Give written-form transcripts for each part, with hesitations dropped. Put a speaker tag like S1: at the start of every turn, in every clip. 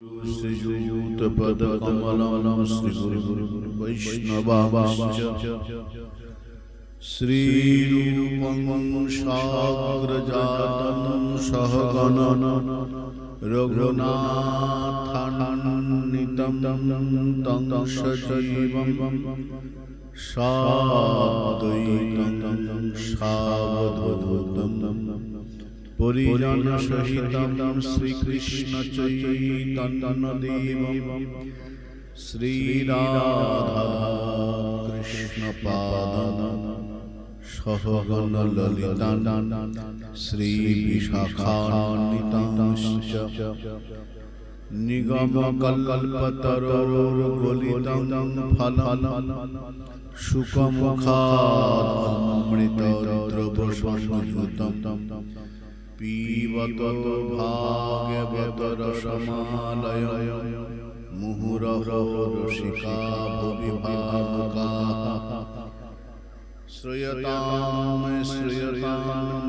S1: श्रीयुतपदकमलं श्रीगुरुवैष्णवांश्च श्रीरूपं साग्रजातं सहगण रघुनाथान्वितं तं सजीवं साद्वैतं सावधूतं परिजन सहितं श्रीकृष्ण चैतन्यदेवं श्रीराधा कृष्ण पादं सहगण ललितां श्रीविशाखान्वितांश्च निगमकल्पतरोर्गलितं फलं शुकमुखादमृतद्रवसंयुतं पीबत भागवत रसमालयं मुहुरहो रसिका भुवि भावुकाः श्रूयतां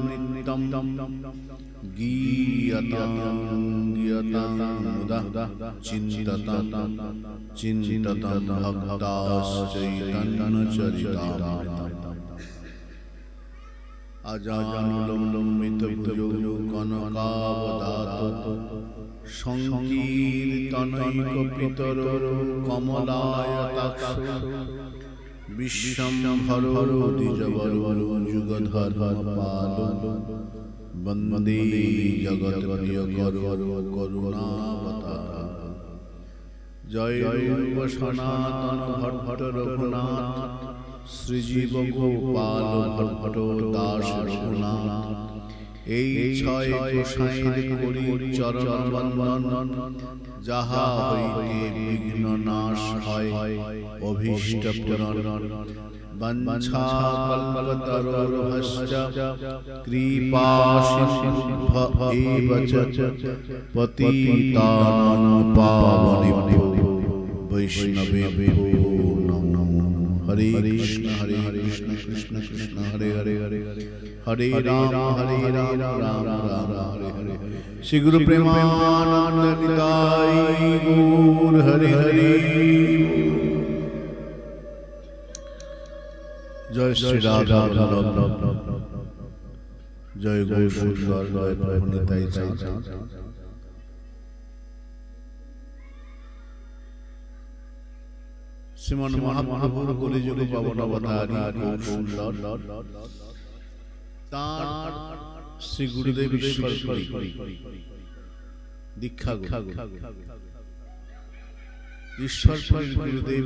S1: नित्यं गीयतां मुदा चिन्ततं भक्ताश्चैतन्यचरितामृतम् अजानुलम्बितभुजौ कनकावदातो संकीर्तनैकपितरो कमलायताक्षो विश्वम्भरो द्विजवरो जुगधर्मपालो वन्दे जगत्प्रियकरो करुणावतारो जय रूप सनातन भट्ट रघुनाथ श्रीजीव गोपाल भट्ट दास रघुनाथ এই ছয় গোসাইর করি চরণ বন্দন যাহা হইতে বিঘ্ন নাশ হয় অভীষ্ট পূরণ বাঞ্ছা কল্পতরুভশ্চ কৃপা সিন্ধুভ্য এব চ পতিতানাং পাবনেভ্যো বৈষ্ণবেভ্যো নমো हरे कृष्ण कृष्ण कृष्ण हरे हरे हरे राम राम हरे हरे श्री गुरु प्रेमानंद निताय गौर हरे हरे जय श्री राधा वल्लभ जय गौर सुंदर जय प्रभु निताय चाँद श्रीमन महाप्रभुर कलिजुग पावन अवतारी खूब सुंदर तार श्री गुरुदेव ईश्वरपुरी दीक्षा ईश्वरपुरी गुरुदेव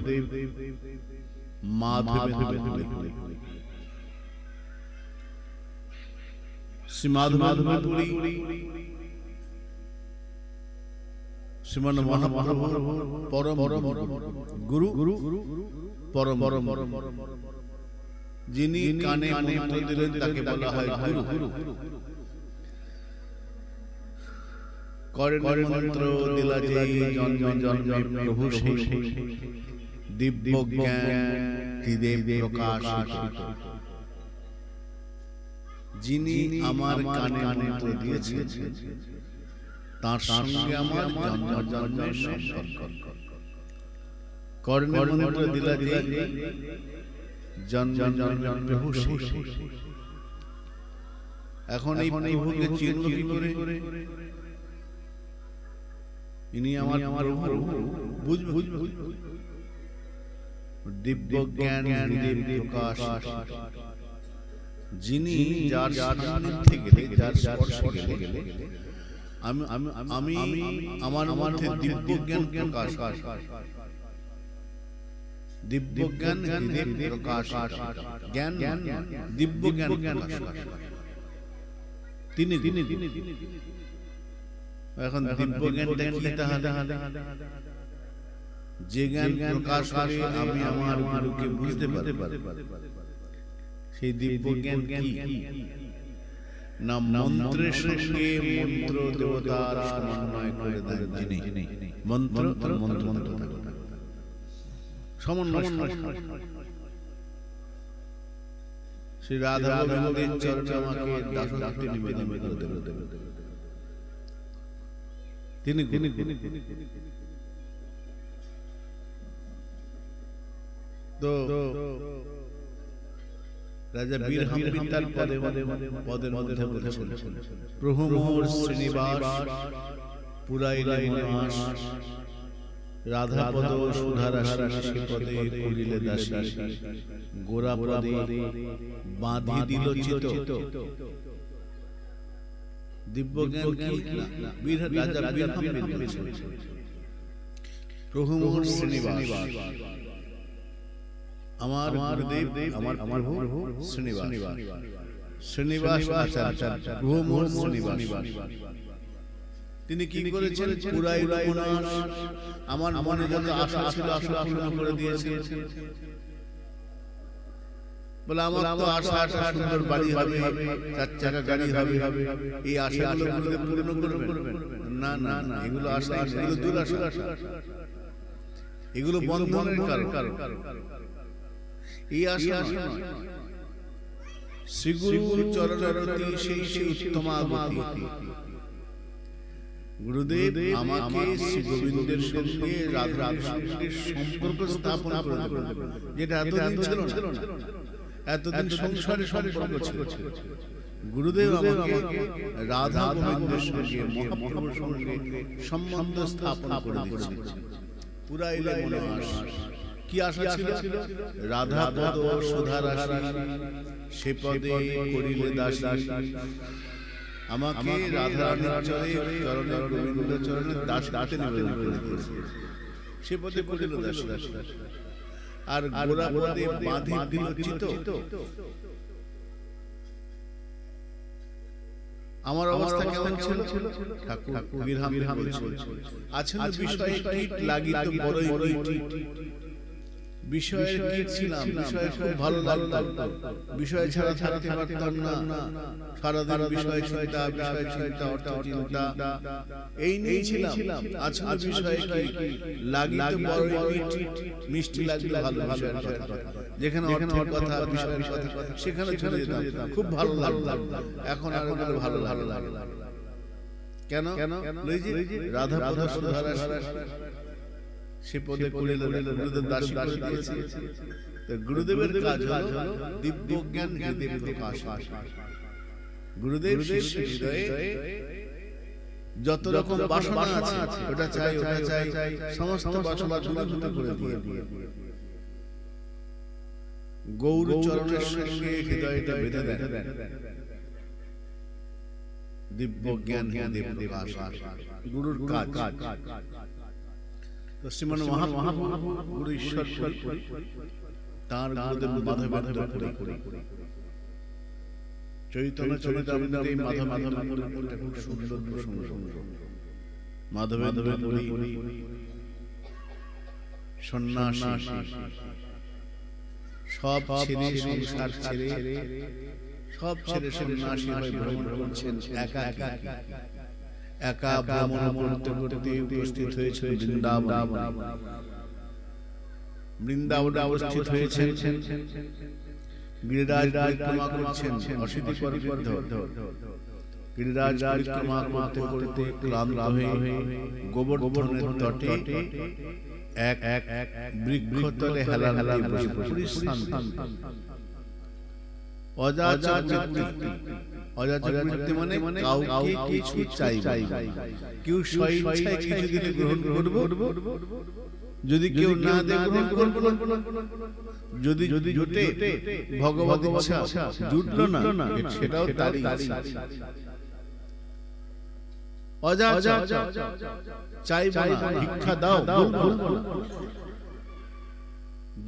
S1: माधवेंद्र श्री माधवेंद्रपुरी श्रीमन महाप्रभु परम गुरु परम जिनी काने मंत्र दिलेन ताके बला है गुरु करेन मंत्र दिला जेई जन्मे जन्मे प्रभु সেই दिव्य ज्ञान हृदय प्रकाशित जिनी আমার কানে মন্ত্র দিয়েছেন তার সঙ্গে আমার জন্ম জন্মের সম্পর্ক কর্ণে মন্ত্র দিলা যে জন্ম জন্ম প্রভু এখন এই প্রভুকে চিনব কি করে ইনি আমার প্রভু বুঝব দিব্য জ্ঞান হৃদয় প্রকাশ যিনি যার সান্নিধ্যে গেলে যার স্পর্শে গেলে আমি আমার মধ্যে দিব্য জ্ঞান প্রকাশ দিব্য জ্ঞান হৃদয় প্রকাশ জ্ঞান দিব্য জ্ঞান তিনি এখন দিব্য জ্ঞানটা কি তাহলে যে জ্ঞান প্রকাশ করে আমি আমার গুরুকে বুঝতে পারি সেই দিব্য জ্ঞান কি না মন্ত্রের সঙ্গে মন্ত্র দেবতার সমন্বয় করে দেন যিনি মন্ত্র আর মন্ত্র সমন্বয় শ্রী রাধা গোবিন্দের চরণে আমাকে দাসত্ব নিবেদন করে দেবেন। তিনি তো রাজা বীরহাম্বি তার পদের মধ্যে বলেছেন, প্রভু মোর শ্রীনিবাস পুরাইলে মনাস, রাধাপদ সুধারাশি সে পদে করিলে দাসী, গোরা পদে বাঁধি দিল চিত। দিব্যজ্ঞান কি? রাজা বীরহাম্বি বলেছেন, প্রভু মোর শ্রীনিবাস, আমার গুরুদেব আমার প্রভু শ্রীনিবাস, শ্রীনিবাস আচার্য প্রভু মোর শ্রীনিবাস। তিনি কি করেছেন? পুরাইল মনাস, আমার মনে যত আশা ছিল আশা পূর্ণ করে দিয়েছেন। বলে আমার তো আশা সুন্দর বাড়ি হবে, 4 চাকা গাড়ি হবে, এই আশাগুলো গুরুদেব পূর্ণ করবেন? না না না, এগুলো আশা, এগুলো দুরাশা, এগুলো বন্ধনের কারণ। এই আশা শ্রীগুরু চরণারতি সেই উত্তমাগতি। গুরুদেব আমাকে শ্রী গোবিন্দের সঙ্গে রাধাকৃষ্ণের সম্পর্ক স্থাপন করে দেবেন, যেটা এতদিন ছিল না, এতদিন সংসারে সম্পর্ক ছিল। গুরুদেব আমাকে রাধা গোবিন্দের সঙ্গে মহাপ্রভুর সঙ্গে সম্বন্ধ স্থাপন করে দিয়েছেন। পুরাইলে মনাস, কি আশা ছিল? রাধাপদ সুধারাশি সে পদে করিলে দাসী, আমাকে রাধারানীর চরণে গোবিন্দ চরণে দাসী নিবেদন করে দিয়েছে, সে পদে করিল দাসী। আর গোরা পদে বাঁধি দিল চিত। আমার অবস্থা কেমন ছিল? ঠাকুর বীরহাম্বি বলছেন, আছেন বিষয়ে কীট লাগিত বড়ই কীট। বিষয়ের কীট ছিলাম, বিষয়ে খুব ভালো লাগতো, বিষয় ছাড়া থাকতে পারতাম না। সারাদিন বিষয় চিন্তা অর্থ চিন্তা এই নিয়ে ছিলাম। আছেন বিষয়ে কীট লাগিত বড়ই কীট, মিষ্টি লাগলো ভালো বিষয়ের কথা, যেখানে অর্থের কথা বিষয়ের কথা সেখানে চলে যেতাম, খুব ভালো লাগতো। এখন আর ভালো লাগে কেন? রাধাপদ সুধারাশি সে পদে করিল গুরুদেব দাসী করে দিয়েছে। তো গুরুদেবের কাজ হলো দিব্যজ্ঞান হৃদয়ে প্রকাশ। গুরুদেব শিষ্য হৃদয়ে যত রকম বাসনা আছে, ওটা চাই সমস্ত বাসনা দূরীভূত করে দিয়ে গৌর চরণের সঙ্গে হৃদয়টা বেঁধে দেন। দিব্যজ্ঞান হৃদয়ে প্রকাশ গুরুর কাজ। শ্রীমান মহাপ্রভু গুরু ঈশ্বর তাঁর গুরুদেব মাধবেন্দ্র পুরী, চৈতন্য চরিতামৃতে মাধবেন্দ্র খুব সুন্দর প্রসঙ্গ। মাধবেন্দ্র পুরী সন্ন্যাসী, সব ছেড়ে সংসার ছেড়ে সব ছেড়ে সন্ন্যাসী হয়ে ভ্রমণ করছেন একা ভ্রমণ করতে করতে উপস্থিত হয়েছেন বৃন্দাবনে অবস্থিত হয়েছেন। গিরিরাজ পরিক্রমা করছেন, অসিতি পরিবৃদ্ধ গিরিরাজ পরিক্রমা করতে করতে ক্লান্ত হয়ে গোবর্ধনের তটে এক বৃক্ষতলে হেলান দিয়ে বসে অযাচক মানে কাউকে কিছু চাইবে, কেউ স্বইচ্ছায় কিছু দিলে গ্রহণ করব, যদি কেউ না দেয় গ্রহণ করব না, যদি জুটে ভগবত ইচ্ছা, জুটলো না সেটাও তারই ইচ্ছা। অযাচক চাইব না, ভিক্ষা দাও,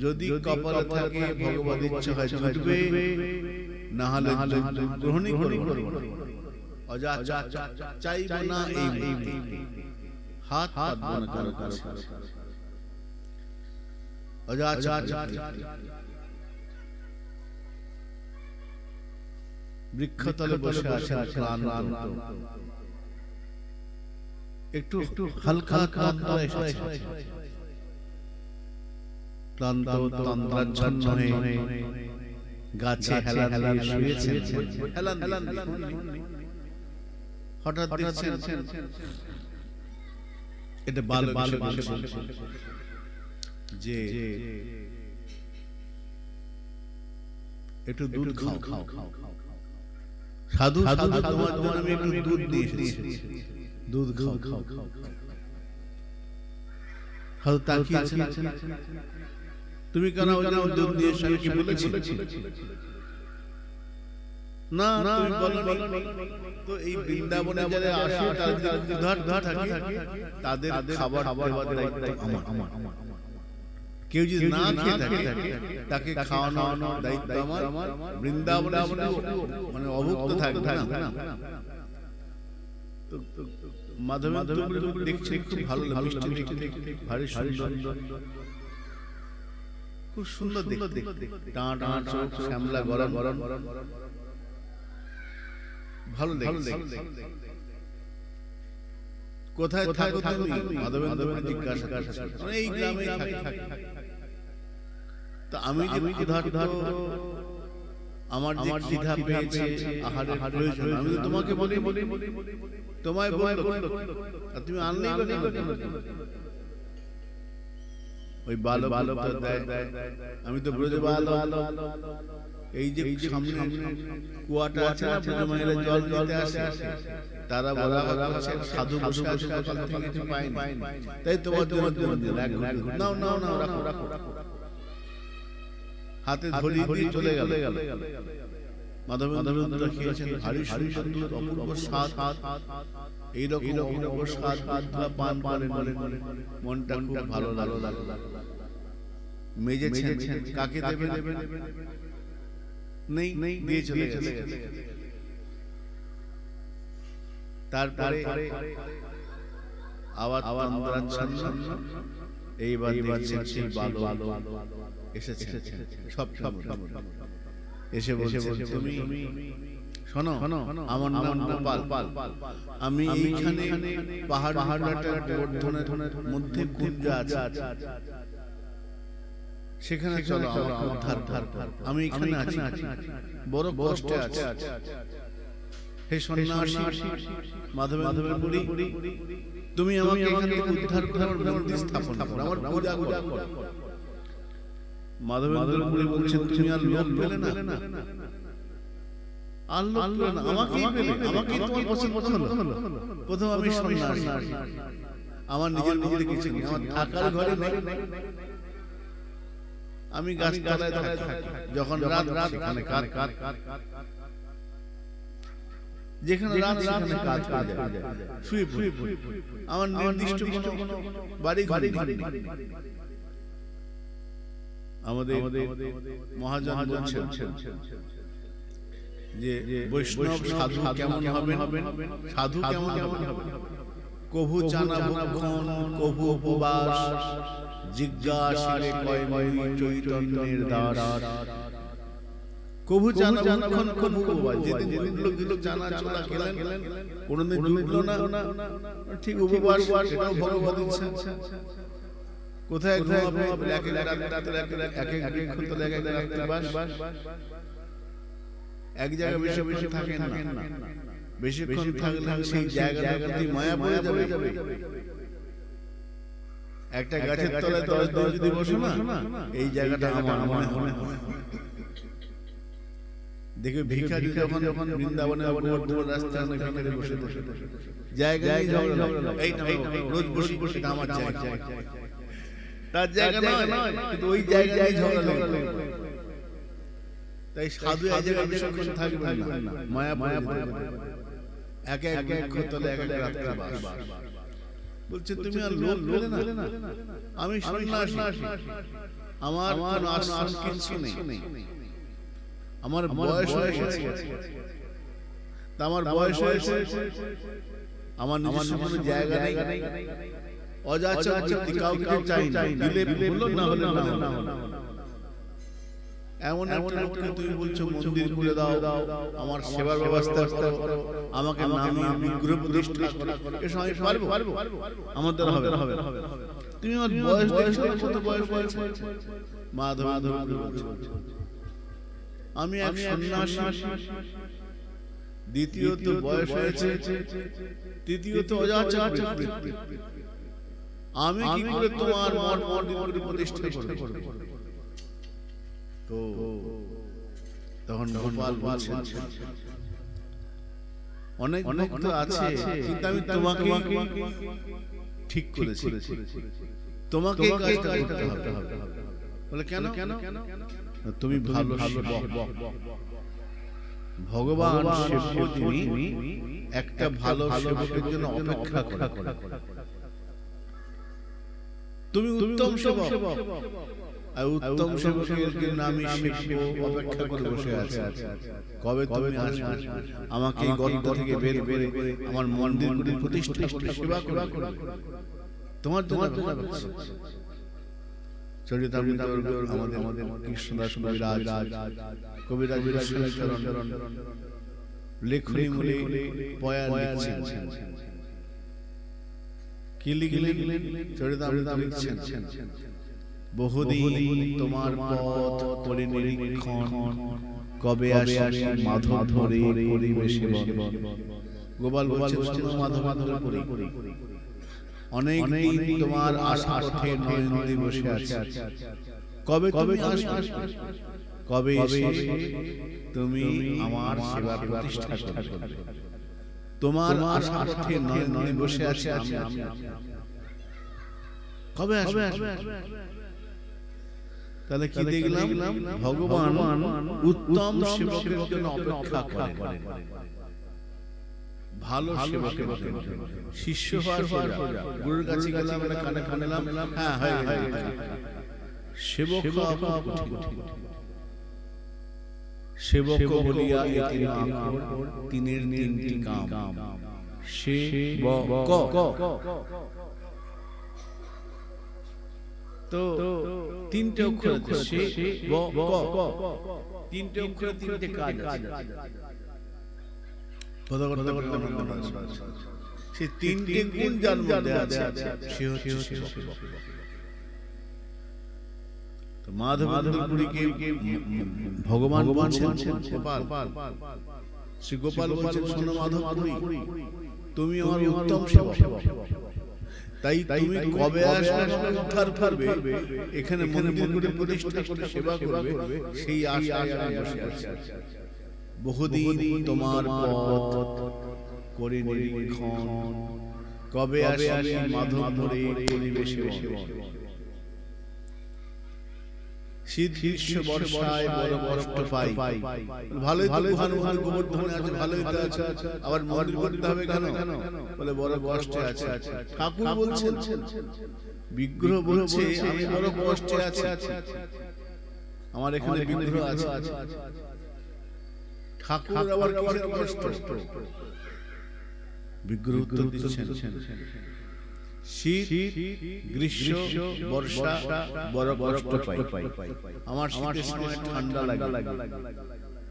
S1: যদি কপালে থাকে ভগবত ইচ্ছা হয় জুটবে, না হলে গ্রহণই করব। অযাচক চাইব না, এই হাত পাতব না কারো কাছে। অযাচক বৃক্ষতলে বসে আছেন ক্লান্ত, একটু হালকা ক্লান্ত এসেছে, ক্লান্ত তন্দ্রাচ্ছন্ন হয়ে গাছে হেলান দিয়ে শুয়েছেন। হঠাৎ দেখছেন এটা ভালো যে একটু দুধ খাও। সাধু তোমার জন্য আমি একটু দুধ নিয়ে এসেছি, দুধ খাও। সাধু তাকিয়েছেন, তুমি কেন দুধ নিয়ে এসে আমি কি বলেছি? না তুমি বলনি। তো এই বৃন্দাবনে যারা আসে তাদের ক্ষুধার্ত থাকে, তাদের খাবার দেওয়ার দায়িত্ব আমার। কেউ যদি না খেয়ে থাকে তাকে খাওয়ানোর দায়িত্ব আমার। বৃন্দাবনে মানে অভুক্ত থাকবে না। মাধবেন্দ্র দেখছে খুব ভালো মিষ্টি দেখতে, ভারী সুন্দর, খুব সুন্দর দেখতে, টানা টানা চোখ, শ্যামলা গরম, ভালো দেখতে। কোথায় থাকো তুমি? মাধবেন্দ্র জিজ্ঞাসা করছে। এই গ্রামে থাকি। তো আমি যে ক্ষুধার্ত, আমার যে খিদা পেয়েছে, আহারের প্রয়োজন, আমি তো তোমাকে বলি, তোমায় বললো, আর তুমি আনলেই বা কেন? ওই বালক দেয়, আমি তো ব্রজ বালক। এই যে সামনে কুয়াটা আছে না, ব্রজমাইলে জল দিতে আসে, তারা বলা হচ্ছে সাধু বসে আছে, সকাল থেকে কিছু পায়নি, তাই তোমার জন্য নাও রাখো। হাতে ধরিয়ে দিয়ে চলে গেল। মাধবেন্দ্র খেয়েছেন, ভারী সুন্দর দুধ, অপূর্ব স্বাদ। এইরকম অপূর্ব স্বাদ পান করেন, মনটা খুব ভালো লাগলো। মেজেছেন, কাকে দেবেন নেই, দিয়ে চলে গেছে। তারপরে আবার এইবার দেখছেন সেই বালক এসেছে, সব এসে বলছে, তুমি শোনো, আমার নাম গোপাল, আমি এইখানে পাহাড়ের গোবর্ধনের মধ্যে কুঞ্জ আছে, সেখানে চলো, আমার উদ্ধার, আমি এখানে আছি, বড় কষ্টে আছি। হে সন্ন্যাসী মাধবেন্দ্র পুরী, তুমি আমাকে এখান থেকে উদ্ধার করে আমার মন্দির স্থাপন করো, আমার পূজা করো। মাধবেন্দ্র পুরী বলছেন, তুমি আর লোক পেলে না? আর লোক পেলে না, আমাকেই পেলে, আমাকেই তোমার পছন্দ হলো। প্রথম আমি সন্ন্যাসী, আমার নিজের মধ্যে কিছু নেই, আমার থাকার ঘরে নেই, আমি গাছতলায় থাকি, যখন রাত সেখানে কাজ, যেখানে রাত সেখানে কাজ শুয়ে পড়ি, আমার নির্দিষ্ট কোনো বাড়ি ঘর নেই। আমাদের মহাজন বলছেন যে বৈষ্ণব সাধু কেমন হবেন, সাধু কেমন হবেন? কভু চানা ভক্ষণ, কভু উপবাস, জিজ্ঞাসিলে কয় মই চৈতন্যের দাস। কভু চানা ভক্ষণ, কভু উপবাস, যেদিন দুটো চানা ছোলা খেলেন, কোনদিন ডুবলো না, ঠিক উপবাস, সেটাও ভগবত ইচ্ছা। কোথায় ঘুমাবে, এক জায়গায় বেশি থাকেন না, বেশিক্ষণ থাকলে সেই জায়গাটার প্রতি মায়া পড়ে যাবে। একটা গাছের তলায় 10 দিন যদি বসো না, এই জায়গাটা আমার মনে হয়। দেখো ভিখারি যখন বৃন্দাবনে গোবর্ধন রাস্তায় ওখানে বসে জায়গায় এই রোজ বসি এটা আমার জায়গা, তার জায়গা নয়, কিন্তু ওই জায়গায় ঝগড়া লাগে। তাই সাধু এই জায়গায় বেশিক্ষণ থাকবেন না, মায়া পড়ে এক তলে এক রাত্রে বাস। বলছে, তুমি আর লোক পেলে না? আমি সন্ন্যাসী, আমার কোনো আশ্রম কিছু নেই, আমার বয়স হয়ে গেছে। আমার বয়স হয়েছে, আমার নিজস্ব কোনো জায়গা নেই, অযাচক ব্যক্তি, কাউকে চাই না, দিলে বললো, না হলে না। এমন একটা লোককে তুমি বলছো মন্দির করে দাও, আমার সেবার ব্যবস্থা করো, আমাকে নামিয়ে বিগ্রহ প্রতিষ্ঠা করো, এসব আমি পারবো? আমার দ্বারা হবে না। তুমি আমার বয়স দেখছো না, কত বয়স হয়েছে? মাধব বলছে, আমি এক সন্ন্যাসী, দ্বিতীয়ত বয়স হয়েছে, তৃতীয়ত অযাচক ব্যক্তি, আমি কি করে তোমার মঠ মন্দির প্রতিষ্ঠা করব? তো তখন গোপাল বলছেন, অনেক ভক্ত আছে, কিন্তু আমি তোমাকে ঠিক করেছি, তোমাকে কাজটা করতে হবে। বলে কেন? তুমি ভালো সেবক। ভগবান সেবক, তিনি একটা ভালো সেবকের জন্য অপেক্ষা করে। তুমি উত্তম সেবক, আর উত্তম সেবকের জন্য আমি সেবক অপেক্ষা করে বসে আছি। কবে তুমি আসবে, আমাকে এই গর্ত থেকে বের করে আমার মন্দিরগুলি প্রতিষ্ঠা করে সেবা করে তোমার জন্য চরিতামৃতর আমাদের কৃষ্ণদাস কবিরাজ লেখনী মূলে পয়া লিখছেন। কি লিখলেন? চরিতামৃত লিখছেন, বহুদিন তোমার পথ করে নিরীক্ষণ, কবে আসি মাধব ধরে করিবে সেবন। গোপাল বলছে, মাধব ধরে করি। অনেক দিন তোমার আশা পথে নয়নদী বসে আছে, কবে তুমি আসবে, কবে এসে তুমি আমার সেবা প্রতিষ্ঠা করবে। তোমার আশা পথে নয়নদী বসে আছে, কবে আসবে? তাহলে কি দেখলাম? ভগবান উত্তম সেবকের জন্য অপেক্ষা করেন, ভালো সেবকের জন্য। শিষ্য হওয়ার সোজা, গুরুর কাছে গেলাম, কানে কানেলাম, হ্যাঁ হয়ে গেল। সেবক হওয়া কঠিন। সেবক বলিয়া এ তিন অক্ষর, তিনের তিনটি কাম। সেবক তো তিনটে অক্ষর আছে, সেবক তিনটে অক্ষর, তিনটে কাজ আছে। সে তিনটে গুণ যার মধ্যে আছে, সে হচ্ছে সেবক। তো মাধবপুরীকে ভগবান বলছেন, গোপাল, শ্রী গোপাল বলছেন, শোনো মাধবপুরী, তুমি আমার উত্তম সেবক, তাই তুমি কবে আসবে উদ্ধার করবে, এখানে মন্দির প্রতিষ্ঠা করে সেবা করবে, সেই আশায় আমি বসে আছি। বহুদিন তোমার পথ করে নিরীক্ষণ, কবে আসি মাধব ধরে করিবে সেবন। শীত গ্রীষ্ম বর্ষায় বড় কষ্ট পাই। ভালোই গোবর্ধনে আছে, ভালোই তো আছে, আবার মন্দির করতে হবে কেন? বলে বড় কষ্টে আছে। ঠাকুর বলছেন, বিগ্রহ বলছে, আমি বড় কষ্টে আছি, আমার এখানে বিগ্রহ আছে। ঠাকুর আবার কিসের কষ্ট? বিগ্রহ উত্তর দিচ্ছেন, শীত গ্রীষ্ম বর্ষা বড় কষ্ট পাই, আমার শীতের সময় ঠান্ডা লাগে,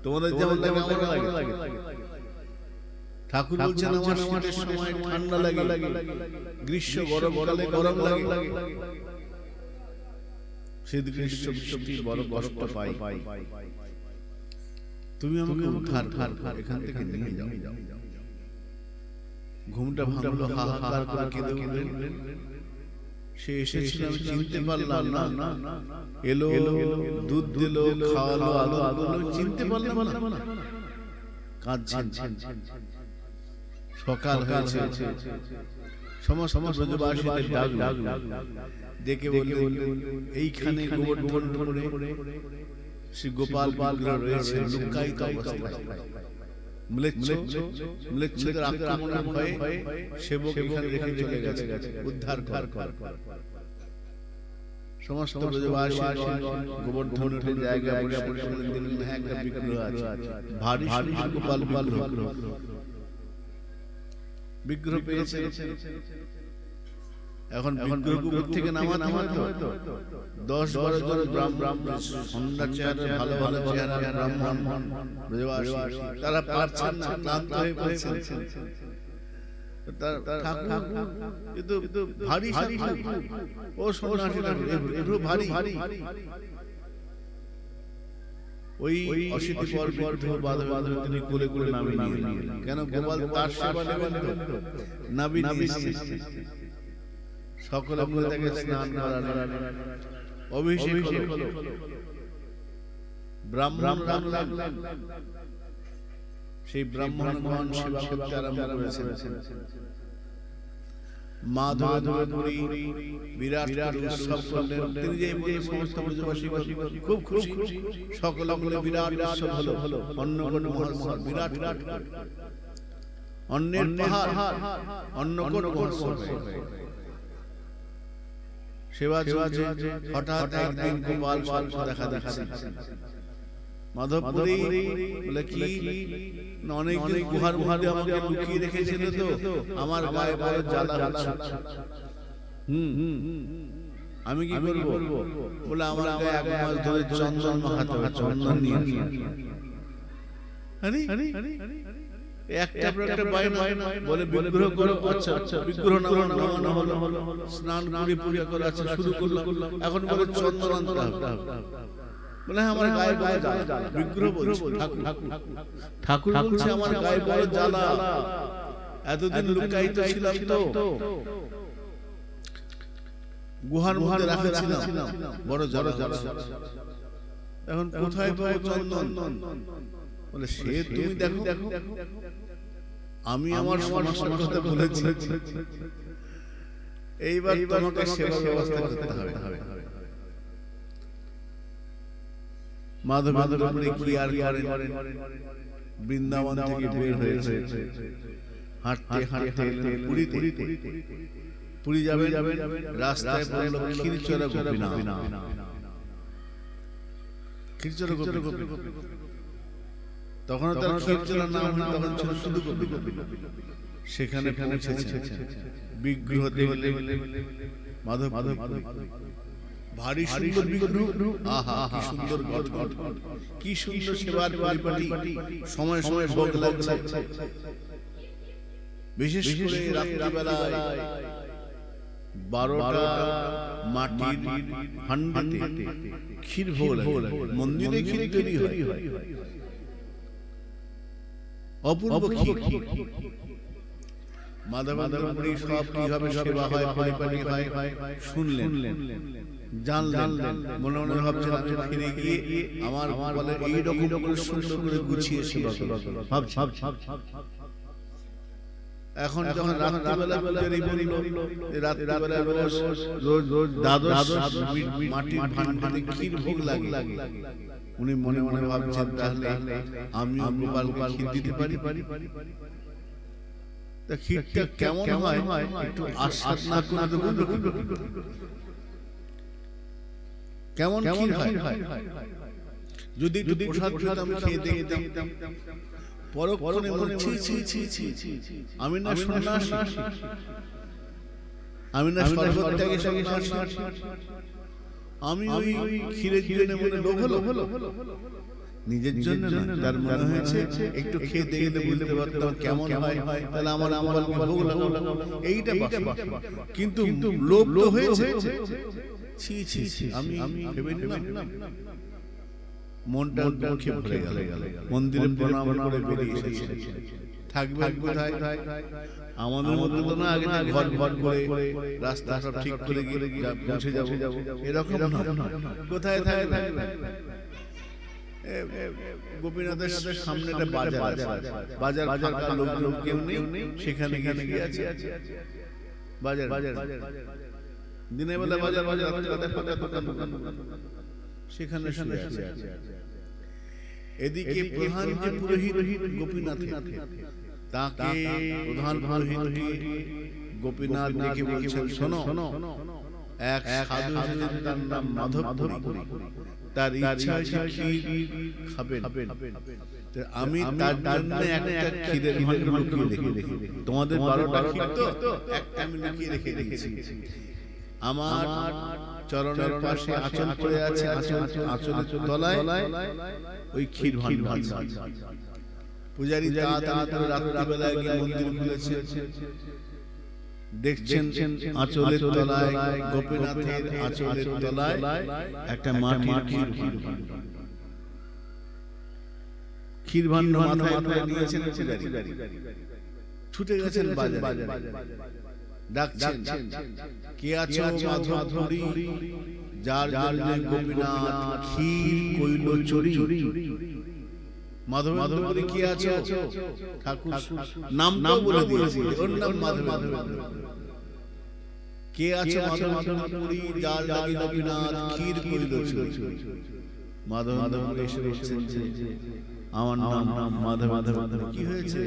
S1: তোমাদের যেমন লাগে। ঠাকুর বলছেন, আমার শীতের সময় ঠান্ডা লাগে, গ্রীষ্ম গরমকালে গরম লাগে, শীত গ্রীষ্ম বৃষ্টি বড় কষ্ট পাই, তুমি আমাকে উদ্ধার এখান থেকে নিয়ে যাও। ঘুমটা ভাঙলো, হাহাকার করে কেঁদে উঠলেন। সে এসেছিল, আমি চিনতে পারলাম না, এলো দুধ দিল, খাওয়ালো, আদর করলো, চিনতে পারলাম না, কাঁদছেন। সকাল হয়েছে, সমস্ত ব্রজবাসীদের ডাকলো, ডেকে বললেন, এইখানে গোবর্ধন শ্রী গোপাল বিগ্রহ রয়েছে, লুকায়িত অবস্থায়। ম্লেচ্ছদের আক্রমণের ভয়ে সেবক এখানে রেখে চলে গেছে, উদ্ধার কর। সমস্ত ব্রজবাসী গোবর্ধনের জায়গায় বসে দিলেন, হ্যাঁ একটা বিগ্রহ আছে, ভারী গোপাল বিগ্রহ পেয়েছে। এখন বিগ্রহ থেকে নামাতে হয়তো 10-12 জন ব্রাহ্মণ, সুন্দর চেহারা, ভালো ভালো চেহারা ব্রাহ্মণ ব্রজবাসী, তারা পারছেন না, ক্লান্ত হয়ে পড়েছেন। কিন্তু ভারী ও সন্ন্যাসীরা একটু ভারী। ওই অশীতিপর বৃদ্ধ বাধা তিনি কোলে কোলে নামিয়ে নিলেন। কেন? গোপাল তার সেবা নেবেন তো, নামিয়ে নিয়ে সকলে মিলে তাকে স্নান করালেন, অভিষেক হলো, ব্রাহ্মণ রাখলেন, সেই ব্রাহ্মণগণ সেবা করতে আরম্ভ করেছেন। মা ধরে ধরে বিরাট উৎসব করলেন। তিনি যে বলে সমস্ত ব্রজবাসী খুব খুশি, সকলে মিলে বিরাট উৎসব হলো। অন্নকূট মহোৎসব, বিরাট অন্নের পাহাড়, অন্নকূট মহোৎসব সেবা চলছে। হঠাৎ একদিন গোপাল স্বল্প দেখা দিচ্ছে মাধবপুরী। বলে কি, অনেকদিন গুহার মধ্যে আমাকে লুকিয়ে রেখেছিল তো, আমার গায়ে বড় জ্বালা হচ্ছে, আমি কি করবো? বলে আমার গায়ে 1 মাস ধরে চন্দন মাখাতে হবে, চন্দন নিয়ে একটা বায়না। বলে বিগ্রহ করো। আচ্ছা, বিগ্রহ নামানো হলো, স্নান করে পূজা করা আছে শুরু করলাম। এখন বলে চন্দন আনতে হবে। বলে আমার গায়ে বড় জ্বালা। বিগ্রহ বলছে, ঠাকুর বলছে আমার গায়ে বড় জ্বালা, এতদিন লুকায়িত ছিলাম তো, গুহার মধ্যে রাখছিলাম, বড় জ্বালা। এখন কোথায় পাবো চন্দন? বলে সে তুমি দেখো, আমি আমার সমস্যার কথা বলেছি, এইবার তোমাকে সেবা ব্যবস্থা করতে হবে। মাধবপুরী কি আর করেন, বৃন্দাবন থেকে বের হয়েছে, হাঁটতে হাঁটতে পুরীতে। পুরী যাবেন, রাস্তায় পড়লো ক্ষীরচোরা গোপীনাথ। ক্ষীরচোরা গোপীনাথ তখন তার ক্ষীরচোরা নাম হয়নি, তখন ছিল শুধু গোপীনাথ। সেখানে পৌঁছেছে, বিগ্রহ দেখলে মাধবপুরী ভারী সুন্দর বিগ্রহ। আহা, কি সুন্দর গঠন, কি সুন্দর সেবার পরিপাটি, সময় সময় ভোগ লাগছে। বিশেষ করে রাত্রিবেলায় 12টা মাটির হান্ডিতে ক্ষীর ভোগ লাগে। মন্দিরে ক্ষীর তৈরি হয়, অপূর্ব ক্ষীর। মাধবপুরী সব কিভাবে সেবা হয়, পরিপাটি হয় শুনলেন, জানলেন। মনে মনে ভাবছেন আমি ফিরে গিয়ে আমার বলে এইরকম করে সুন্দর করে গুছিয়ে সেবা করব। এখন যখন রাত্রিবেলা পূজারি বলল, রাত্রিবেলা রোজ দ্বাদশ মাটির ভান্ডারে ক্ষীর ভোগ লাগে, উনি মনে মনে ভাবছেন তাহলে আমি গোপালকে ক্ষীর দিতে পারি। তা ক্ষীরটা কেমন হয় একটু আস্বাদ না করে দেবো, কেমন ক্ষীর হয় যদি প্রসাদ পেতাম, খেয়ে দেখতাম। পরক্ষণে মনে আমি না সন্ন্যাসী, আমি না সর্বত্যাগী সন্ন্যাসী, আমি ওই ক্ষীরের জন্য মনে লোভ হলো, নিজের জন্য না। তার মনে হয়েছে একটু খেয়ে দেখে বুঝতে পারতাম কেমন হয়, তাহলে আমার ভোগ লাগাবো, এইটা কিন্তু লোভ তো হয়েছে। আমি ভেবে নিলাম, মনটা দুঃখে ভরে গেল। মন্দিরে প্রণাম করে বেরিয়ে এসেছে। থাকবে কোথায়? আমাদের মধ্যে তো না, আগে ঘর করে রাস্তা সব ঠিক করে পৌঁছে যাবো, এরকম কোথায় থাকবে? গোপীনাথের সামনে একটা বাজার ফাঁকা, লোক কেউ নেই, সেখানে গিয়ে আছে বাজার। দিনের বেলা বাজার, রাতে ফাঁকা দোকান, সেখানে আছে। এদিকে প্রধান যে পুরোহিত গোপীনাথ, তাকে প্রধান পুরোহিতকে গোপীনাথ দেখে বলছেন, শোনো, এক সাধু এসেছেন, তার নাম মাধবপুরী, তার ইচ্ছা আছে ক্ষীর খাবেন। আমি তার জন্য একটা ক্ষীরের ভান্ডার লুকিয়ে রেখে, তোমাদের 12টা ক্ষীর তো একটা আমি লুকিয়ে রেখে দিয়েছি। আমার চরণের পাশে আঁচল পড়ে আছে, আঁচলের তলায় ওই ক্ষীর ভান্ডার। পূজারী তাড়াতাড়ি রাত্রিবেলায় গিয়ে মন্দির খুলেছে, দেখছেন আঁচলের তলায়, গোপীনাথের আঁচলের তলায় একটা মাটির ক্ষীর ভান্ডার মাথায় নিয়েছেন পূজারী। ছুটে গেছেন বাজারে, ডাকছেন, কে আছো মাধবপুরী, যার জন্য গোপীনাথ ক্ষীর কইল চুরি। মাধবেন্দ্রপুরী কে আছো? ঠাকুর নামটাও বলে দিয়েছি, ওর নাম মাধবেন্দ্র। কে আছো মাধবেন্দ্রপুরী, যার লাগি গোপীনাথ ক্ষীর কইল চুরি। মাধবেন্দ্রপুরী এসে বলছেন যে আমার নাম মাধবেন্দ্র। কি হয়েছে?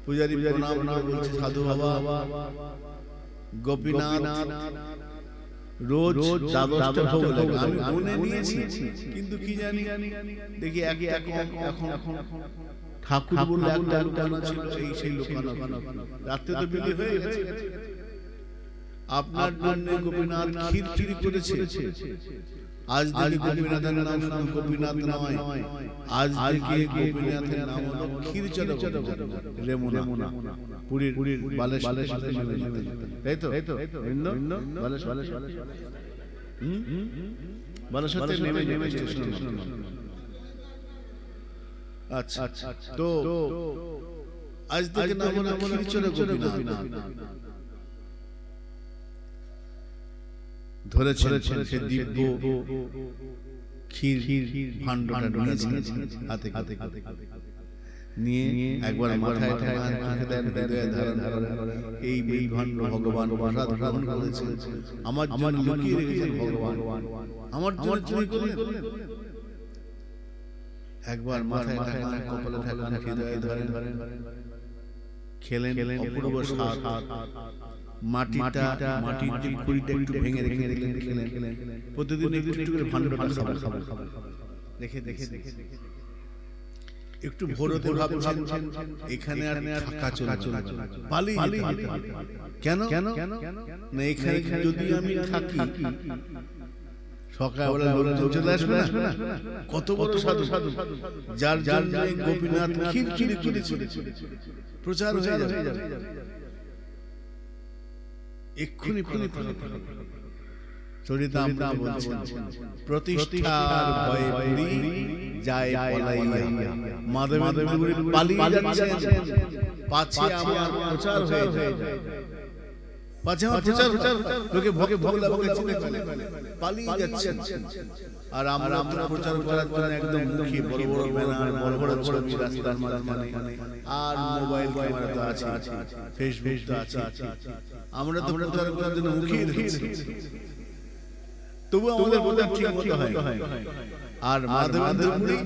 S1: পূজারী প্রণাম করে বলছে, সাধু বাবা, গোপীনাথ রোজ দ্বাদশটা ভোগ লাগে, আমি গুনে নিয়েছি, কিন্তু কি জানি দেখি একটা কম। এখন ঠাকুর বলে একটা লুকানো ছিল, এই সেই লুকানো। রাত্রে তো বিলি হয়ে গেছে, আপনার জন্য গোপীনাথ ক্ষীর চুরি করেছে। আজ থেকে গোপীনাথের নাম শুধু গোপীনাথ নয়, আজ থেকে গোপীনাথের নাম হলো ক্ষীরচোরা রেমুনা, পুরীর বালেশ্বরের সাথে নেমে যেতে। তাই তো? বালেশ্বরে নেমে স্টেশন। আচ্ছা, তো আজ থেকে নাম হলো ক্ষীরচোরা গোপীনাথ। ধরেছেন সে দিব্য ক্ষীর ভাণ্ডটা হাতে নিয়ে একবার মাথায় ধারণ করেন, এই বিল ভাণ্ড ভগবান প্রসাদ গ্রহণ করেছেন, আমার জন্য লুকিয়ে রেখেছেন ভগবান, আমার জন্য চুরি করলেন। একবার মাথায় ঠাকান, কপালে ঠাকান, হৃদয়ে ধরেন, খেলেন অপূর্ব স্বাদ। মাটির খুঁড়িটা একটু ভেঙে রেখে খেলেন। প্রতিদিন একটু করে ভাণ্ডটা খাবার দেখে একটু ভোরতে ভাবছেন এখানে আর থাকা চলে, পালিয়ে কেন না, এখানে যদি আমি থাকি সকালবেলা লোকজন চলে আসবে না। কত বড় সাধু, যার জন্য গোপীনাথ ক্ষীর চুরি করেছে, প্রচার হয়ে যাবে এক্ষুনি। চরিতা আমরা বলছেন, প্রতিষ্ঠার ভয়ে পুরী যায় পলাইয়া, মাধবেন্দ্রপুরী পালিয়ে যাচ্ছেন, পাছে আমার প্রচার হয়ে যায়, পাছে আমার প্রচার, লোকে ভগে ভগলা ভগে চিনে ফেলে, পালিয়ে যাচ্ছেন। আর আমরা প্রচার করার জন্য একদম মুখে বড় বড় ব্যানার, বড় বড় ছবি রাস্তার মাঝখানে, আর মোবাইল ক্যামেরা তো আছে, ফেসবুক তো আছে, আমরা তো প্রচার করার জন্য মুখে রেখেছি, তবু আমাদের প্রচার ঠিক মতো হয়। আর মাধবেন্দ্রপুরী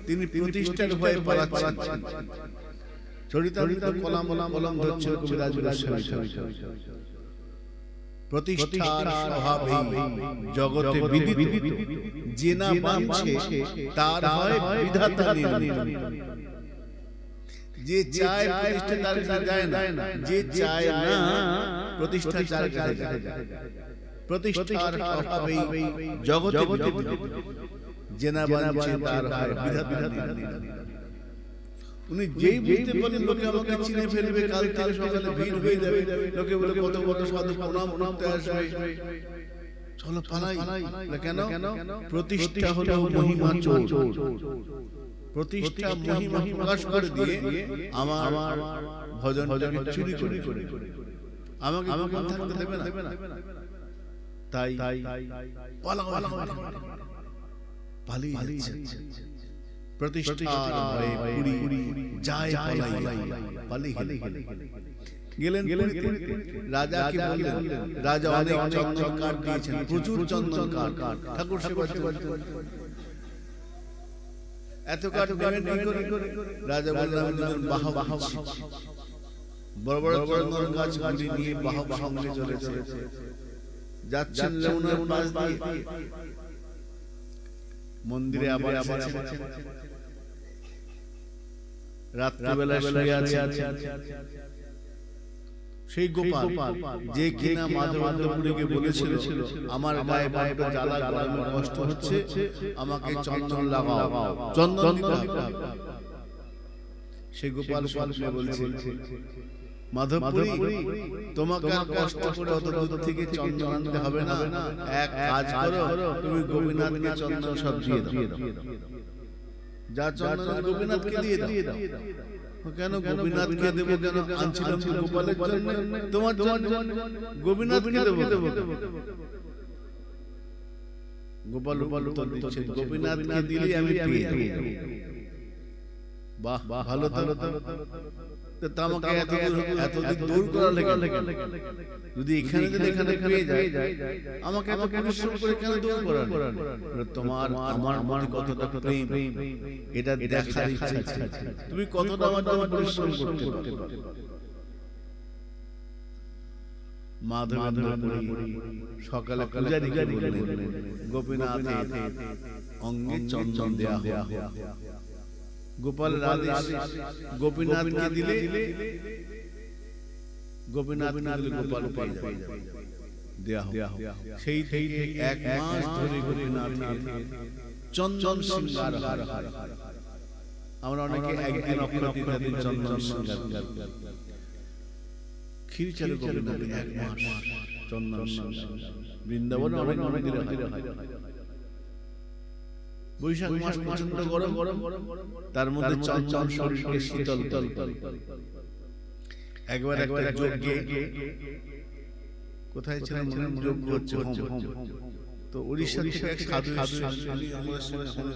S1: তিনি প্রতিষ্ঠার ভয়ে পালাচ্ছেন। চরিতামৃত কলম ধরছেন কবিরাজ প্রতিষ্ঠার স্বভাবে জগতে বিদিত, যে না মানছে তার হয় বিধাতা নির্ণয়। যে চায় প্রতিষ্ঠা তার কাছে যায় না, যে চায় না প্রতিষ্ঠা তার কাছে যায়। প্রতিষ্ঠার স্বভাবে জগতে বিদিত, যে না মানছে তার হয় বিধাতা নির্ণয়। উনি যেই বুঝতে পারেন লোকে আমাকে চিনে ফেলবে, কাল থেকে সকালে ভিড় হয়ে যাবে, লোকে বলে কত বড় সাধু প্রণাম করতে আসবে, চলো পালাই। কেন? প্রতিষ্ঠা হলো মহিমা চোর, প্রতিষ্ঠা মহিমা প্রকাশ করে দিয়ে আমার ভজনটাকে চুরি করে আমাকে গোপন থাকতে দেবে না। তাই পালিয়ে যাচ্ছে। প্রতিষ্ঠার ভয়ে পুরী যায় পলাইয়া, গেলেন পুরীতে। রাজাকে বললেন, রাজা অনেক চন্দন কাঠ দিয়েছেন, প্রচুর চন্দন কাঠ, ঠাকুর সেবা এত কাঠ নেবেন কি করে? রাজা বললেন, বাহ বড় বড় চন্দন গাছ নিয়ে বাহ সঙ্গে চলেছে, যাচ্ছেন যমুনার পাশ দিয়ে। মন্দিরে আবার এসেছেন, রাত্রিবেলা শুয়ে আছে সেই গোপাল, যে কিনা মাধবেন্দ্রপুরীকে বলেছিল আমার গায়ে বড্ড জ্বালা, গরমে কষ্ট হচ্ছে, আমাকে চন্দন লাগাও, চন্দন দিতে হবে। সেই গোপাল স্বপ্নে বলছে, মাধবপুরী তোমাকে আর কষ্ট করে অত দূর থেকে চন্দন আনতে হবে না, এক কাজ করো, তুমি গোপীনাথকে চন্দন সব দিয়ে দাও, যা চন্দন গোপীনাথকে দিয়ে দাও। কেন গোপীনাথকে দেব, কেন আনছিলাম তো গোপালের জন্য, তোমার জন্য গোপীনাথকে দেব। গোপাল উত্তর দিচ্ছে, গোপীনাথকে দিলে আমি পেয়ে যাব। বাহ, ভালো তো আমাকে এতদিন দূর করা লেগে, যদি এখানে পেয়ে যায়, আমাকে এত পরিশ্রম করে কেন দূর করা? তোমার আমার মনে কতটা প্রেম, এটা দেখার ইচ্ছা আছে, তুমি কতটা আমার জন্য পরিশ্রম করতে পারো। মাধবেন্দ্র সকালে পূজারীকে বললেন, গোপীনাথের অঙ্গে চন্দন দেয়া হয়। গোপালের আদেশ, গোপীনাথকে দিলে গোপাল পেয়ে যাবে, দেয়া হয়। সেই থেকে 1 মাস ধরে গোপীনাথের চন্দন শৃঙ্গার হয়। আমরা অনেকে একদিন অক্ষয় তৃতীয়ার দিন চন্দন শৃঙ্গার ক্ষীরচারে গোপীনাথের 1 মাস চন্দন শৃঙ্গার। বৃন্দাবনে অনেক মন্দিরে হয়। বৈশাখ মাস প্রচন্ড গরম, তার মধ্যে চন্দন শরীরকে শীতল। একবার একটা যজ্ঞে, কোথায় ছিলাম যজ্ঞ হচ্ছে, হোম। তো উড়িষ্যা থেকে এক সাধু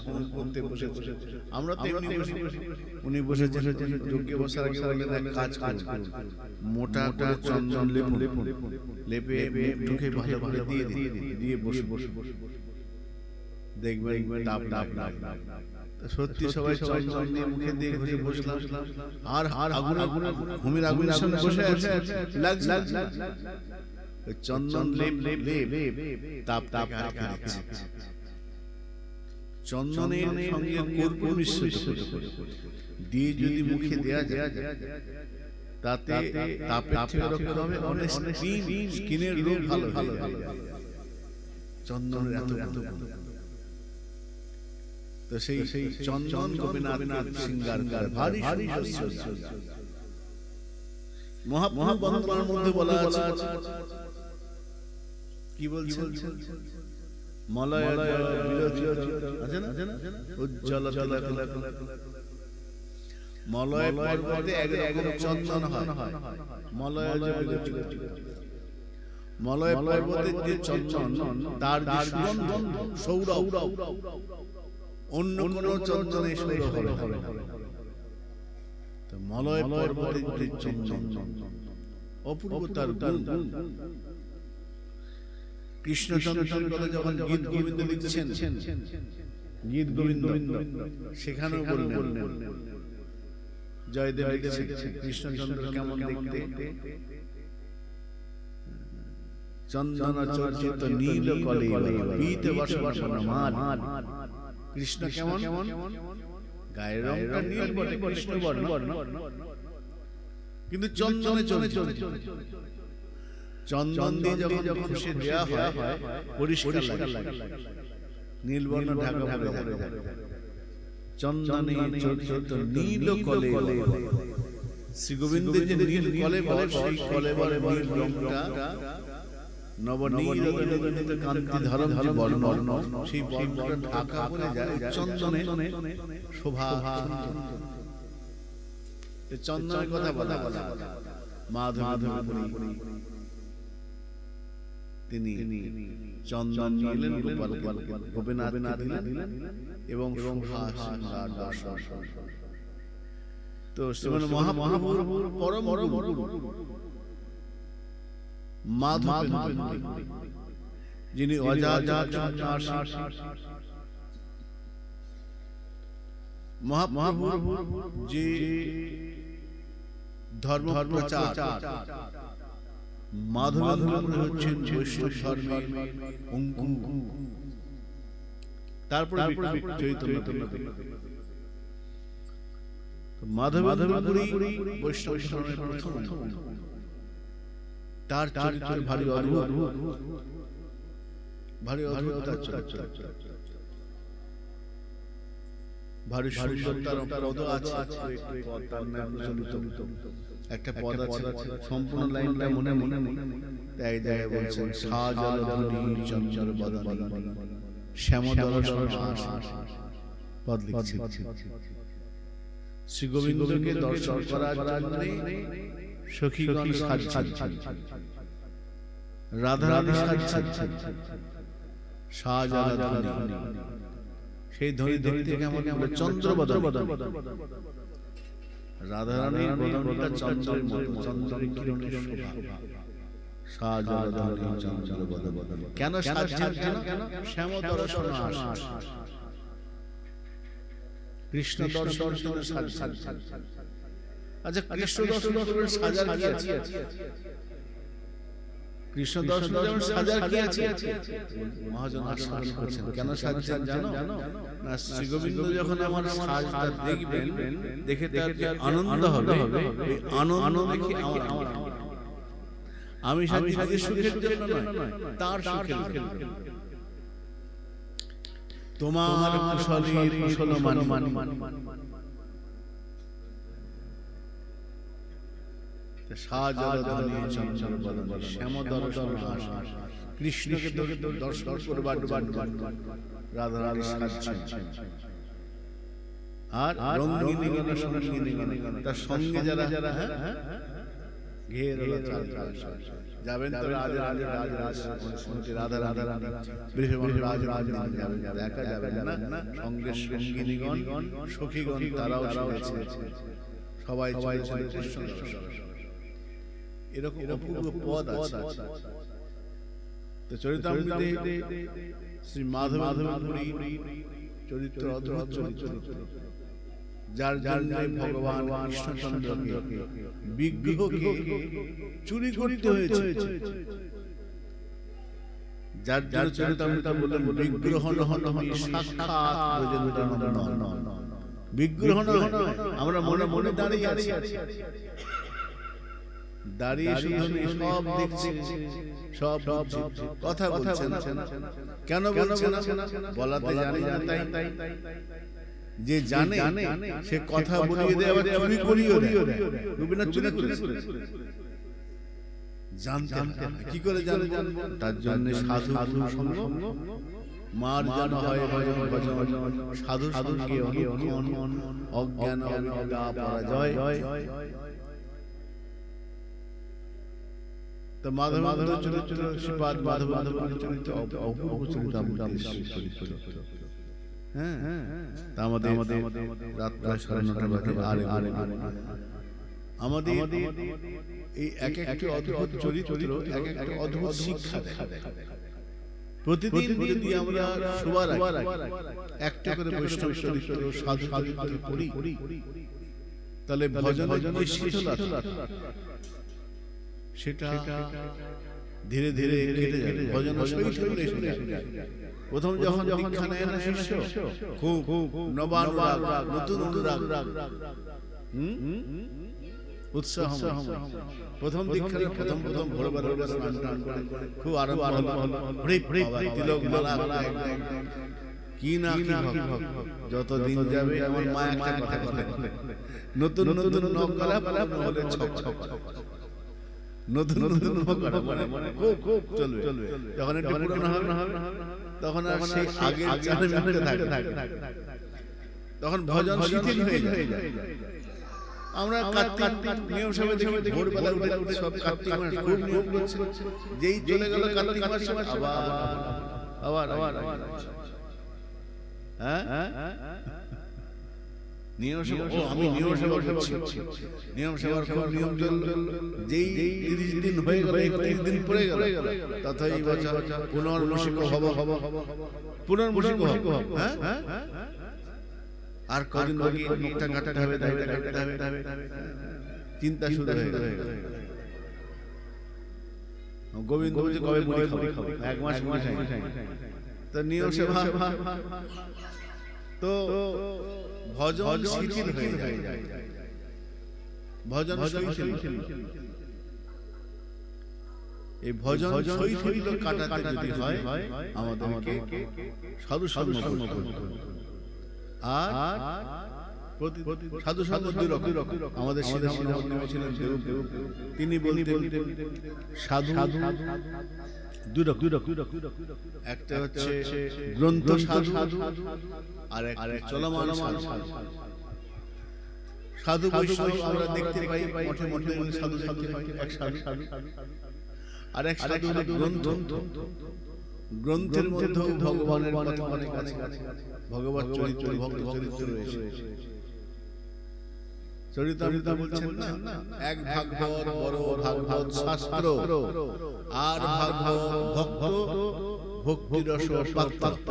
S1: হোম করতে বসে, আমরা তো এমনি বসে, উনি বসেছেন যজ্ঞে বসার আগে বললেন, এক কাজ করুন, মোটা করে চন্দন লেপে মুখে ভালো দিয়ে বসে দেখবেন তাপ না। সত্যি সবাই চন্দন দিয়ে মুখে দিয়ে ঘষে বসলাম, আর ঘুমের আগুনের সামনে বসে লাগছে চন্দন লেপ তাপ চন্দনের সঙ্গে কর্পূর মিশ্রিত দিয়ে যদি মুখে দেয়া যায়, তাতে তাপের থেকে রক্ষা হবে, অনেক স্কিনের রোগ ভালো হবে। চন্দনের এত তো সেই চন্দন গোপীনাথ শৃঙ্গার করে ভারী মহাবন্ধনার মধ্যে বলা আছে, কি বলছেন, মলয় উজ্জ্বল মলয় পর্বতে একরকম চন্দন হয়, মলয় পর্বতের যে চন্দন, তার যে সুগন্ধ সৌরভ, অন্য কোন চন্দনে সৌরভ হবে না। তো মলয় পর্বতের যে চন্দন অপূর্ব তার গুণ। কৃষ্ণচন্দ্রের কথা যখন গীত গোবিন্দ লিখছেন, গীত গোবিন্দ সেখানেও বললেন, জয়দেব লিখছেন কৃষ্ণচন্দ্র কেমন দেখতে, চন্দন চর্চিত নীল কলেবর পীত বসন মান। কৃষ্ণ কেমন, গায়ের রংটা নীল বটে, কৃষ্ণ বর্ণ, কিন্তু চন্দনে চন্দন দিয়ে যখন ঘষে দেয়া হয় পরিষ্কার লাগে, নীল বর্ণ ঢাকা পড়ে যায়। চন্দনে চর্চিত নীল কলেবর, শ্রী গোবিন্দের যে নীল কলেবর, সেই কলেবর নীল রংটা নবনীত কান্তি ধরম যে বর্ণ, সেই বর্ণটা ঢাকা পড়ে যায় চন্দনে শোভা। চন্দনের কথা বলা, মাধবেন্দ্র তিনি চন্দন নিলেন, গোপীনাথকে দিলেন এবং তো শ্রীমান মহাপ্রভুর পরম গুরু মাধবেন্দ্র, যিনি অজাত মহাপ্রভুর যে ধর্ম প্রচার, মাধবেন্দ্র হচ্ছেন বৈষ্ণব ধর্মের অঙ্কুর। তারপরে চৈতন্য মাধবেন্দ্র বৈষ্ণব ধর্মের প্রথম। তার চরিত্র ভারী অদ্ভুত, তার চরিত্র ভারী সুন্দর। তার পদ আছে, একটা পদ আছে, সম্পূর্ণ লাইনটা মনে এক জায়গায় বলছেন, সাজলধনী চঞ্চল বদনী শ্যামদল পদ লিখছেন। শ্রী গোবিন্দকে দর্শন করার জন্য সখীগণ সাজছেন, রাধারানী সাজছেন, সাজ আলা ধ্বনি, সেই ধ্বনি দেখতে কেমন চন্দ্রবদন, রাধারানীর বদনটা চন্দ্রের মতো, চন্দ্রের কিরণের শোভা, সাজ আলা ধ্বনি চন্দ্রবদন। কেন সাজছেন? কেন? শ্যাম দর্শন আশা, কৃষ্ণ দর্শন সাজছেন। আচ্ছা, কৃষ্ণ দর্শন করে সাজার কি আছে? কৃষ্ণ দর্শন যেমন সাজার কি আছে? মহাজন আশ্বাস করছেন, কেন সাজছেন জানো? না, শ্রী গোবিন্দ যখন আমার সাজটা দেখবেন, দেখে তার যে আনন্দ হবে, এই আনন্দ দেখে আমি সাজি নিজের সুখের জন্য নয়, তার সুখের জন্য। তোমার কুশলী কুশল মানি, সাজ আলা ধ্বনি চন্দ্রবদন, শ্যাম দর্শন আশা, কৃষ্ণকে দর্শন করবার রাধারানী সাজছেন। আর রঙ্গিনী গান, সঙ্গিনী গান, তার সঙ্গে যারা ঘের যাবেন, তো রাধারানী দেখা যাবেন না, সঙ্গে সঙ্গিনীগণ সখীগণ তারাও সবাই কৃষ্ণ দর্শন। এরকম অপূর্ব পদ আছে। তো চরিতামৃতে শ্রী মাধব চরিত্র অদ্ভুত চরিত্র, যার জন্য ভগবান কৃষ্ণচন্দ্রকে বিগ্রহকে চুরি করতে হয়েছে, যার জন্য চরিতামৃত বললেন বিগ্রহ নহি সাক্ষাৎ ব্রজেন্দ্রনন্দন। বিগ্রহ নয়, আমরা মনে মনে দাঁড়িয়ে আছি, দাঁড়িয়ে শুধু সব দেখছে, সব কথা বলছে না। কেন বলছে না? বলাতে জানে না, তাই যে জানে সে কথা বলিয়ে দেয়, আবার চুরি করিয়ে দেয়। রবীন্দ্রনাথ চুরি করেছে, জানতেন কি করে জানবেন? তার জন্য সাধু সঙ্গ মার যেন হয় ভজন ভজন, সাধু সঙ্গে অনুক্ষণ, অজ্ঞান অবিদ্যা পরাজয়। তো মাধবেন্দ্র চরিত্র, শ্রীপাদ মাধবেন্দ্র চরিত্র অপূর্ব চরিত্র। আমাদের রাত্র 9:30 বাজে। আমাদের এই এক একটি অদ্ভুত চরিত্র, এক একটি অদ্ভুত শিক্ষা দেয়। প্রতিদিন যদি আমরা শোবার আগে একটা করে বৈষ্ণব চরিত্র, সাধু চরিত্র পড়ি, তাহলে ভজনের যে শীতলতা সেটা ধীরে ধীরে কেটে যাবে। ভজন শৈশবে এসে যায়। প্রথম যখন দীক্ষা নেয় না শিষ্য, খুব নবান রাগ, নতুন রাগ, উৎসাহ। প্রথম দীক্ষার প্রথম ভোরবেলা স্নান টান করে খুব আরম্ভ হলো, তিলক মালা, কি না কি ভক্ত। যত দিন যাবে আমার মা একটা কথা বলে, নতুন নতুন নকলা হলে ছক ছক, নতুন নতুন খুব চলবে। যখন একটু পুরনো হবে তখন আর সেই আগের চালে মিলতে থাকে, তখন ভজন শিথিল হয়ে যায়। আমরা কার্তিক নিয়ম সভায় দেখি ভোরবেলা উঠে সব কার্তিক মাস খুব নিয়ম করছে, যেই চলে গেল কার্তিক মাস আবার হ্যাঁ নিয়ম সভা। আমি নিয়ম সভা করছি, নিয়ম সভার খুব নিয়ম চলল। যেই 30 দিন হয়ে গেল, 31 দিন পড়ে গেল, তথাই বচা পুনর্মুষিক হব, পুনর্মুষিক হব। হ্যাঁ, আর কদিন বাকি, মুখটা কাটতে হবে, চিন্তা শুরু হয়ে গেল। গোবিন্দ বলছে কবে মুড়ি খাবো, 1 মাস মুড়ি খাই। তো নিয়ম সভা, তো ভজন শিথিল হয়ে যায়, ভজন শৈথিল। এই ভজন শৈথিল কাটাতে যদি হয় আমাদেরকে সাধু সঙ্গ করতে হবে। আর সাধু সঙ্গ দুই রকম। আমাদের ছিলেন দেব, তিনি বলতেন সাধু দুই রকম। একটা হচ্ছে গ্রন্থ সাধু, আর একটা চলমান সাধু। সাধু বৈষ্ণব আমরা দেখতে পাই, মঠে মঠে সাধু দেখতে পাই, এক সাধু আর এক সাধু গ্রন্থ, গ্রন্থের মধ্যে ভগবানের কথা অনেক আছে, ভগবত চরিত্র, ভক্ত চরিত্র রয়েছে। চরিতামৃত বলছেন না, এক ভাগবত বড় ভাগবত শাস্ত্র, আর ভাগবত ভক্ত ভক্তি রস পাত্র।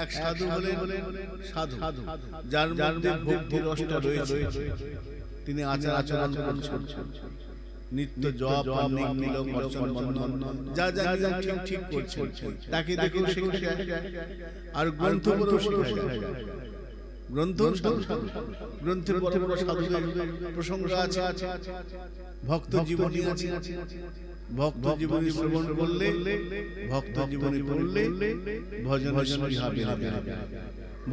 S1: এক সাধু হলেন সাধু, যার মধ্যে ভক্তি রসটা রয়েছে, তিনি আচার আচরণ করছেন, নিত্য জপ পান্নিক তিলক অর্চন বন্ধন যা যা ঠিক ঠিক করছেন, তাকে দেখে শেখা যায়। আর গ্রন্থ পড়েও শেখা যায়। গ্রন্থ গ্রন্থের বড় বড় সাধুদের প্রসঙ্গ আছে, ভক্ত জীবনী আছে। ভক্ত জীবনী শ্রবণ করলে, ভক্ত জীবনী পড়লে ভজন স্পৃহা বেড়ে যাবে,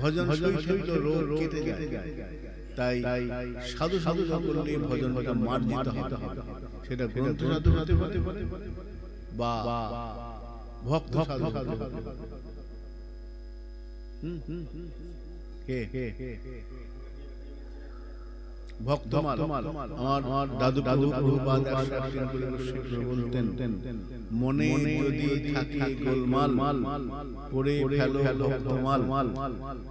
S1: ভজন শৈশব রোগ কেটে যায়। তাই সাধু সাধু করলে ভজনটা মার্জিত হবে। সেটা গ্রন্থ সাধু হতে পারে বা ভক্ত সাধু হতে পারে। ভক্তমাল আমার দাদু প্রভুপাদ বলতেন, মনে যদি থাকে গোলমাল পড়ে ফেলো ভক্তমাল।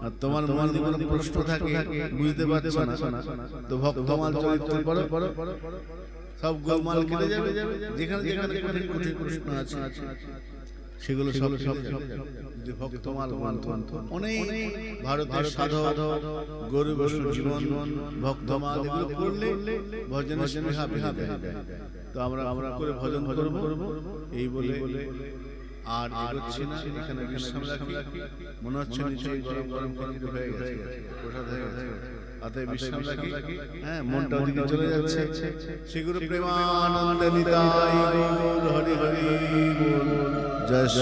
S1: আর তোমার মনে যদি কোনো প্রশ্ন থাকে, বুঝতে পারছো না, তো ভক্তমাল চরিত্র পড়ো, সব গোলমাল কেটে যাবে। যেখানে যেখানে কঠিন কঠিন প্রশ্ন আছে সেগুলো সব ভক্তমাল গ্রন্থ। অনেক ভারতের সাধক গরু বৈষ্ণব জীবন ভক্তমাল এগুলো করলে ভজনের স্পৃহা বেড়ে যাবে। তো আমরা করে ভজন করব এই বলে আর এগোচ্ছি না, এখানে বিশ্রাম রাখি। মনে হচ্ছে নিশ্চয়ই গরম গরম কিন্তু হয়ে গেছে, প্রসাদ হয়ে গেছে, অতএব বিশ্রাম রাখি। হ্যাঁ, মনটা ওদিকে চলে যাচ্ছে। শ্রী গুরু প্রেমানন্দ নিতাই গৌর হরি হরি বল। জয়